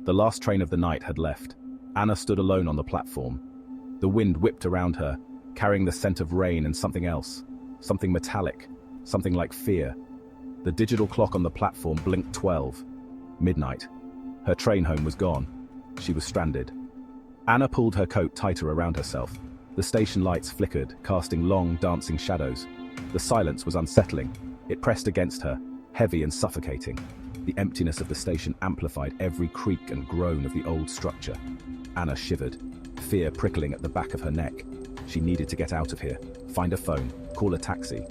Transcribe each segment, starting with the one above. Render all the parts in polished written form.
The last train of the night had left. Anna stood alone on the platform. The wind whipped around her, carrying the scent of rain and something else. Something metallic. Something like fear. The digital clock on the platform blinked 12. Midnight. Her train home was gone. She was stranded. Anna pulled her coat tighter around herself. The station lights flickered, casting long, dancing shadows. The silence was unsettling. It pressed against her, heavy and suffocating. The emptiness of the station amplified every creak and groan of the old structure. Anna shivered, fear prickling at the back of her neck. She needed to get out of here, find a phone, call a taxi.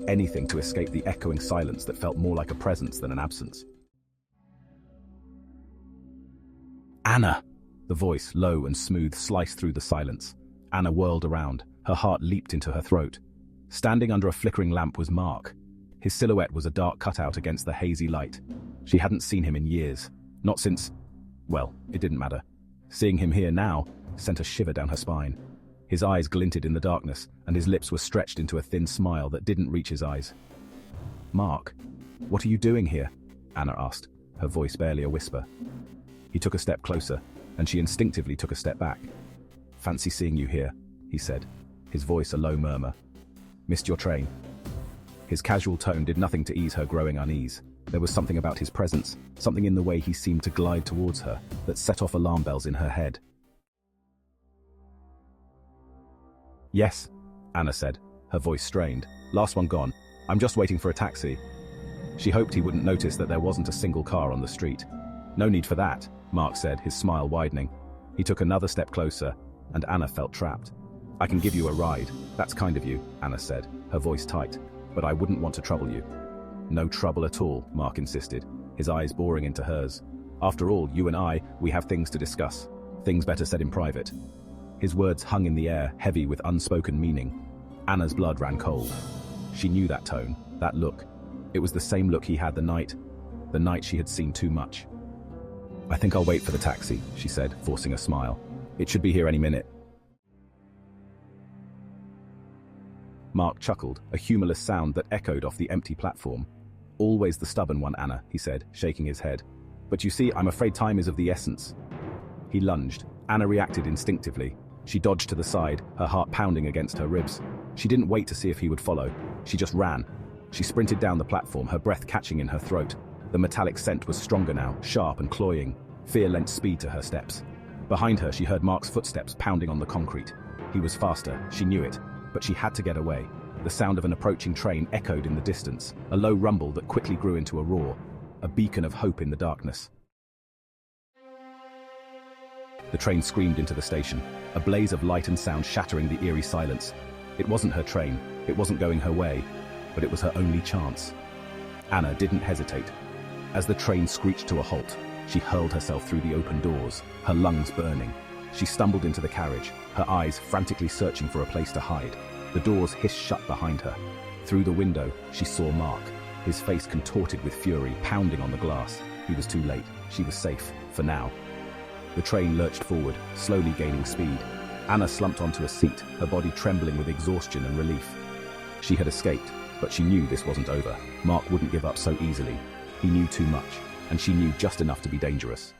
Anything to escape the echoing silence that felt more like a presence than an absence. Anna! The voice, low and smooth, sliced through the silence. Anna whirled around. Her heart leaped into her throat. Standing under a flickering lamp was Mark. His silhouette was a dark cutout against the hazy light. She hadn't seen him in years. Not since... well, it didn't matter. Seeing him here now sent a shiver down her spine. His eyes glinted in the darkness, and his lips were stretched into a thin smile that didn't reach his eyes. "Mark, what are you doing here?" Anna asked, her voice barely a whisper. He took a step closer, and she instinctively took a step back. "Fancy seeing you here," he said, his voice a low murmur. "Missed your train." His casual tone did nothing to ease her growing unease. There was something about his presence, something in the way he seemed to glide towards her, that set off alarm bells in her head. "Yes," Anna said, her voice strained. "Last one gone. I'm just waiting for a taxi." She hoped he wouldn't notice that there wasn't a single car on the street. "No need for that," Mark said, his smile widening. He took another step closer, and Anna felt trapped. "I can give you a ride. That's kind of you," Anna said, her voice tight. "But I wouldn't want to trouble you." "No trouble at all," Mark insisted, his eyes boring into hers. "After all, you and I, we have things to discuss. Things better said in private." His words hung in the air, heavy with unspoken meaning. Anna's blood ran cold. She knew that tone, that look. It was the same look he had the night she had seen too much. "I think I'll wait for the taxi," she said, forcing a smile. "It should be here any minute." Mark chuckled, a humorless sound that echoed off the empty platform. "Always the stubborn one, Anna," he said, shaking his head. "But you see, I'm afraid time is of the essence." He lunged. Anna reacted instinctively. She dodged to the side, her heart pounding against her ribs. She didn't wait to see if he would follow. She just ran. She sprinted down the platform, her breath catching in her throat. The metallic scent was stronger now, sharp and cloying. Fear lent speed to her steps. Behind her, she heard Mark's footsteps pounding on the concrete. He was faster, she knew it, but she had to get away. The sound of an approaching train echoed in the distance, a low rumble that quickly grew into a roar, a beacon of hope in the darkness. The train screamed into the station, a blaze of light and sound shattering the eerie silence. It wasn't her train, it wasn't going her way, but it was her only chance. Anna didn't hesitate. As the train screeched to a halt, she hurled herself through the open doors, her lungs burning. She stumbled into the carriage, her eyes frantically searching for a place to hide. The doors hissed shut behind her. Through the window, she saw Mark, his face contorted with fury, pounding on the glass. He was too late. She was safe, for now. The train lurched forward, slowly gaining speed. Anna slumped onto a seat, her body trembling with exhaustion and relief. She had escaped, but she knew this wasn't over. Mark wouldn't give up so easily. He knew too much, and she knew just enough to be dangerous.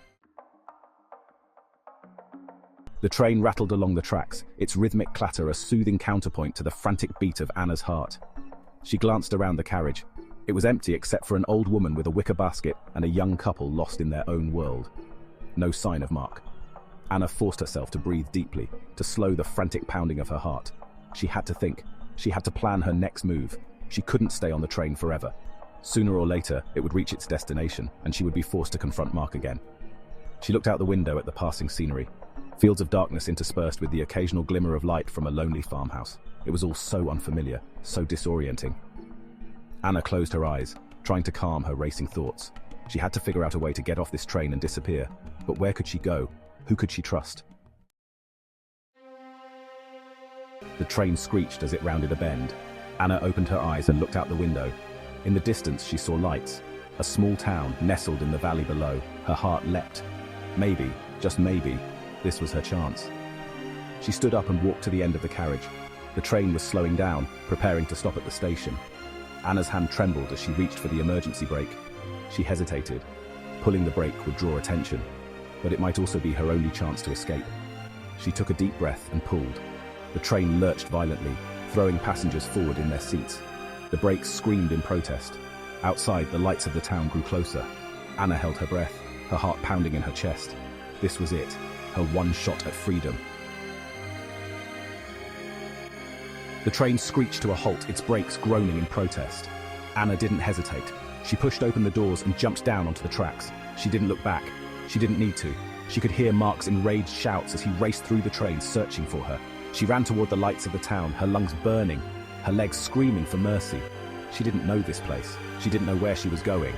The train rattled along the tracks, its rhythmic clatter a soothing counterpoint to the frantic beat of Anna's heart. She glanced around the carriage. It was empty except for an old woman with a wicker basket and a young couple lost in their own world. No sign of Mark. Anna forced herself to breathe deeply, to slow the frantic pounding of her heart. She had to think. She had to plan her next move. She couldn't stay on the train forever. Sooner or later, it would reach its destination, and she would be forced to confront Mark again. She looked out the window at the passing scenery. Fields of darkness interspersed with the occasional glimmer of light from a lonely farmhouse. It was all so unfamiliar, so disorienting. Anna closed her eyes, trying to calm her racing thoughts. She had to figure out a way to get off this train and disappear. But where could she go? Who could she trust? The train screeched as it rounded a bend. Anna opened her eyes and looked out the window. In the distance, she saw lights. A small town nestled in the valley below. Her heart leapt. Maybe, just maybe, this was her chance. She stood up and walked to the end of the carriage. The train was slowing down, preparing to stop at the station. Anna's hand trembled as she reached for the emergency brake. She hesitated. Pulling the brake would draw attention. but it might also be her only chance to escape. She took a deep breath and pulled. The train lurched violently, throwing passengers forward in their seats. The brakes screamed in protest. Outside, the lights of the town grew closer. Anna held her breath, her heart pounding in her chest. This was it, her one shot at freedom. The train screeched to a halt, its brakes groaning in protest. Anna didn't hesitate. She pushed open the doors and jumped down onto the tracks. She didn't look back. She didn't need to. She could hear Mark's enraged shouts as he raced through the train, searching for her. She ran toward the lights of the town, her lungs burning, her legs screaming for mercy. She didn't know this place. She didn't know where she was going.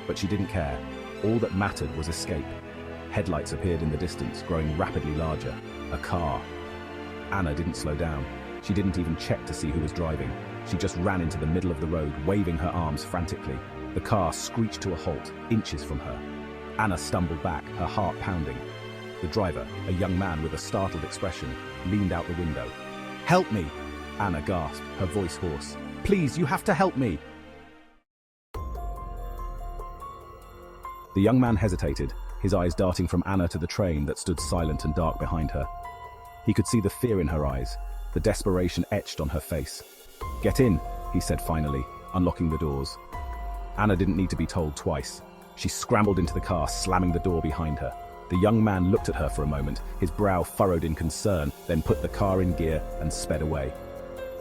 But she didn't care. All that mattered was escape. Headlights appeared in the distance, growing rapidly larger. A car. Anna didn't slow down. She didn't even check to see who was driving. She just ran into the middle of the road, waving her arms frantically. The car screeched to a halt, inches from her. Anna stumbled back, her heart pounding. The driver, a young man with a startled expression, leaned out the window. "Help me!" Anna gasped, her voice hoarse. "Please, you have to help me!" The young man hesitated, his eyes darting from Anna to the train that stood silent and dark behind her. He could see the fear in her eyes, the desperation etched on her face. "Get in," he said finally, unlocking the doors. Anna didn't need to be told twice. She scrambled into the car, slamming the door behind her. The young man looked at her for a moment, his brow furrowed in concern, then put the car in gear and sped away.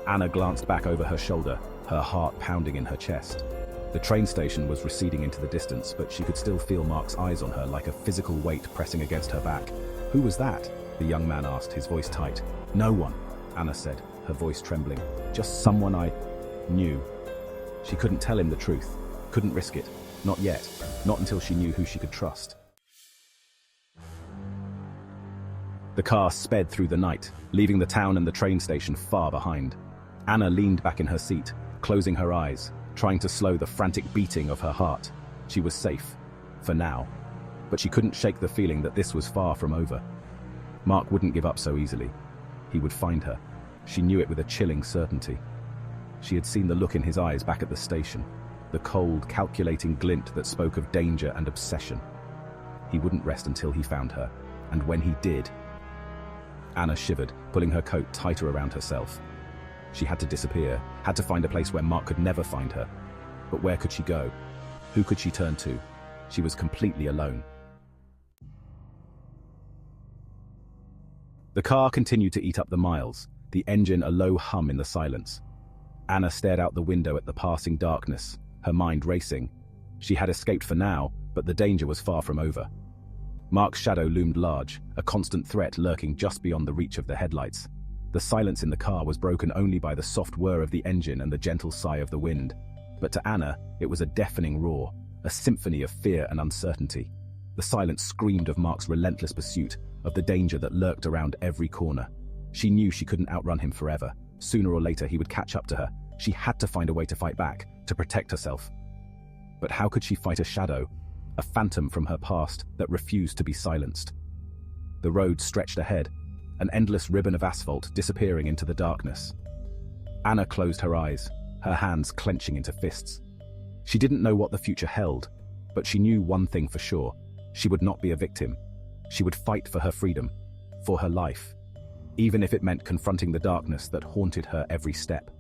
Anna glanced back over her shoulder, her heart pounding in her chest. The train station was receding into the distance, but she could still feel Mark's eyes on her like a physical weight pressing against her back. "Who was that?" the young man asked, his voice tight. "No one," Anna said, her voice trembling. "Just someone I knew." She couldn't tell him the truth, couldn't risk it. Not yet, not until she knew who she could trust. The car sped through the night, leaving the town and the train station far behind. Anna leaned back in her seat, closing her eyes, trying to slow the frantic beating of her heart. She was safe, for now, but she couldn't shake the feeling that this was far from over. Mark wouldn't give up so easily. He would find her. She knew it with a chilling certainty. She had seen the look in his eyes back at the station, the cold, calculating glint that spoke of danger and obsession. He wouldn't rest until he found her, and when he did... Anna shivered, pulling her coat tighter around herself. She had to disappear, had to find a place where Mark could never find her. But where could she go? Who could she turn to? She was completely alone. The car continued to eat up the miles, the engine a low hum in the silence. Anna stared out the window at the passing darkness, her mind racing. She had escaped for now, but the danger was far from over. Mark's shadow loomed large, a constant threat lurking just beyond the reach of the headlights. The silence in the car was broken only by the soft whir of the engine and the gentle sigh of the wind. But to Anna, it was a deafening roar, a symphony of fear and uncertainty. The silence screamed of Mark's relentless pursuit, of the danger that lurked around every corner. She knew she couldn't outrun him forever. Sooner or later he would catch up to her. She had to find a way to fight back, to protect herself. But how could she fight a shadow, a phantom from her past that refused to be silenced? The road stretched ahead, an endless ribbon of asphalt disappearing into the darkness. Anna closed her eyes, her hands clenching into fists. She didn't know what the future held, but she knew one thing for sure. She would not be a victim. She would fight for her freedom, for her life, even if it meant confronting the darkness that haunted her every step.